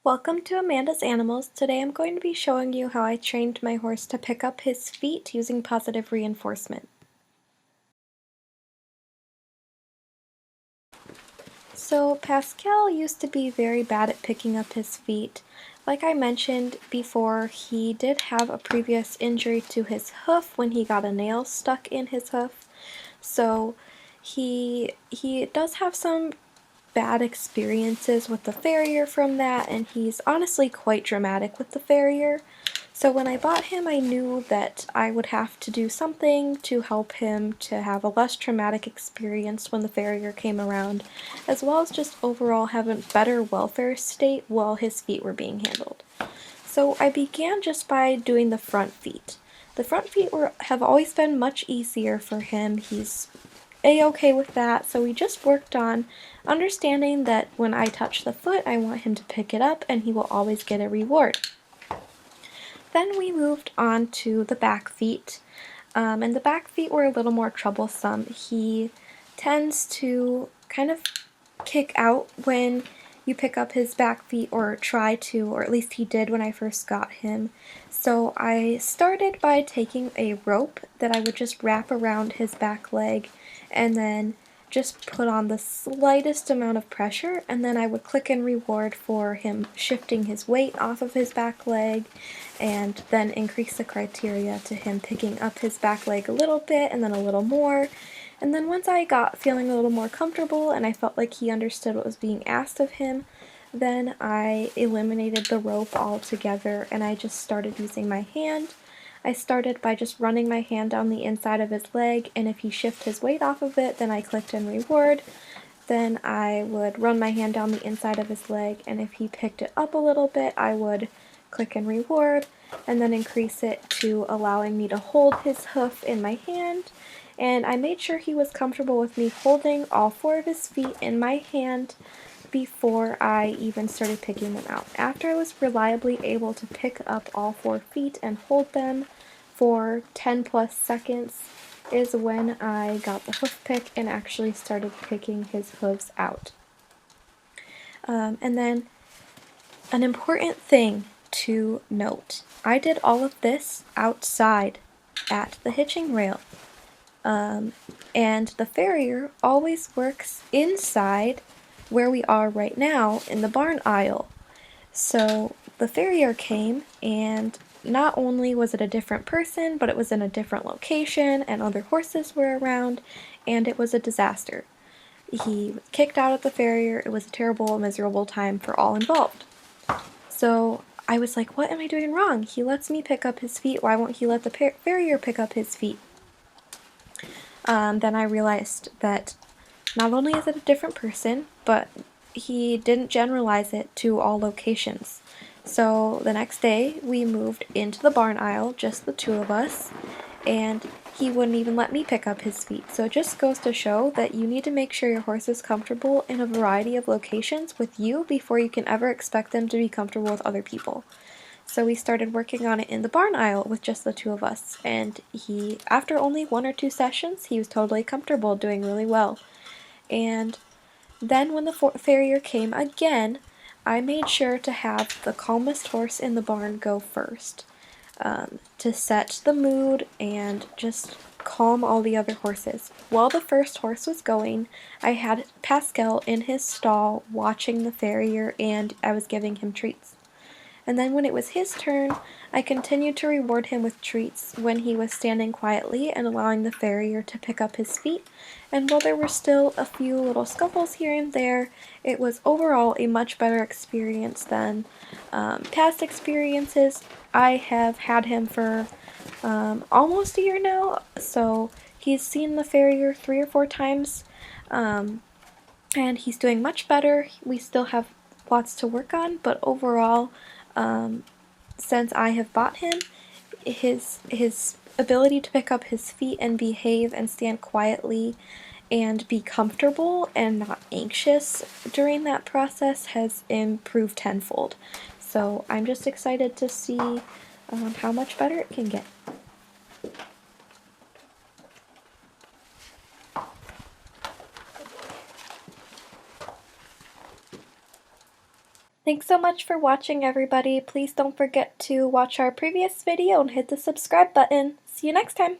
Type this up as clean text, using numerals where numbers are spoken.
Welcome to Amanda's Animals. Today I'm going to be showing you how I trained my horse to pick up his feet using positive reinforcement. So Pascal used to be very bad at picking up his feet. Like I mentioned before, he did have a previous injury to his hoof when he got a nail stuck in his hoof. So he does have some bad experiences with the farrier from that, and he's honestly quite dramatic with the farrier. So when I bought him, I knew that I would have to do something to help him to have a less traumatic experience when the farrier came around, as well as just overall have a better welfare state while his feet were being handled. So I began just by doing the front feet. The front feet have always been much easier for him. He's a-okay with that, so we just worked on understanding that when I touch the foot, I want him to pick it up and he will always get a reward. Then we moved on to the back feet, and the back feet were a little more troublesome. He tends to kind of kick out when you pick up his back feet, or try to, or at least he did when I first got him. So I started by taking a rope that I would just wrap around his back leg and then just put on the slightest amount of pressure, and then I would click and reward for him shifting his weight off of his back leg, and then increase the criteria to him picking up his back leg a little bit and then a little more. And then once I got feeling a little more comfortable and I felt like he understood what was being asked of him, then I eliminated the rope altogether and I just started using my hand. I started by just running my hand down the inside of his leg, and if he shifted his weight off of it, then I clicked and reward. Then I would run my hand down the inside of his leg, and if he picked it up a little bit, I would click and reward, and then increase it to allowing me to hold his hoof in my hand. And I made sure he was comfortable with me holding all four of his feet in my hand before I even started picking them out. After I was reliably able to pick up all 4 feet and hold them for 10 plus seconds is when I got the hoof pick and actually started picking his hooves out. And then an important thing to note, I did all of this outside at the hitching rail. And the farrier always works inside where we are right now in the barn aisle. So the farrier came, and not only was it a different person, but it was in a different location and other horses were around, and it was a disaster. He kicked out at the farrier. It was a terrible, miserable time for all involved. So I was like, what am I doing wrong? He lets me pick up his feet. Why won't he let the farrier pick up his feet? Then I realized that not only is it a different person, but he didn't generalize it to all locations. So the next day we moved into the barn aisle, just the two of us, and he wouldn't even let me pick up his feet. So it just goes to show that you need to make sure your horse is comfortable in a variety of locations with you before you can ever expect them to be comfortable with other people. So we started working on it in the barn aisle with just the two of us, and after only 1 or 2 sessions, he was totally comfortable, doing really well. And then when the farrier came again, I made sure to have the calmest horse in the barn go first, to set the mood and just calm all the other horses. While the first horse was going, I had Pascal in his stall watching the farrier, and I was giving him treats. And then when it was his turn, I continued to reward him with treats when he was standing quietly and allowing the farrier to pick up his feet. And while there were still a few little scuffles here and there, it was overall a much better experience than past experiences. I have had him for almost a year now, so he's seen the farrier 3 or 4 times, and he's doing much better. We still have lots to work on, but overall, since I have bought him, his ability to pick up his feet and behave and stand quietly and be comfortable and not anxious during that process has improved tenfold. So I'm just excited to see how much better it can get. Thanks so much for watching, everybody. Please don't forget to watch our previous video and hit the subscribe button. See you next time!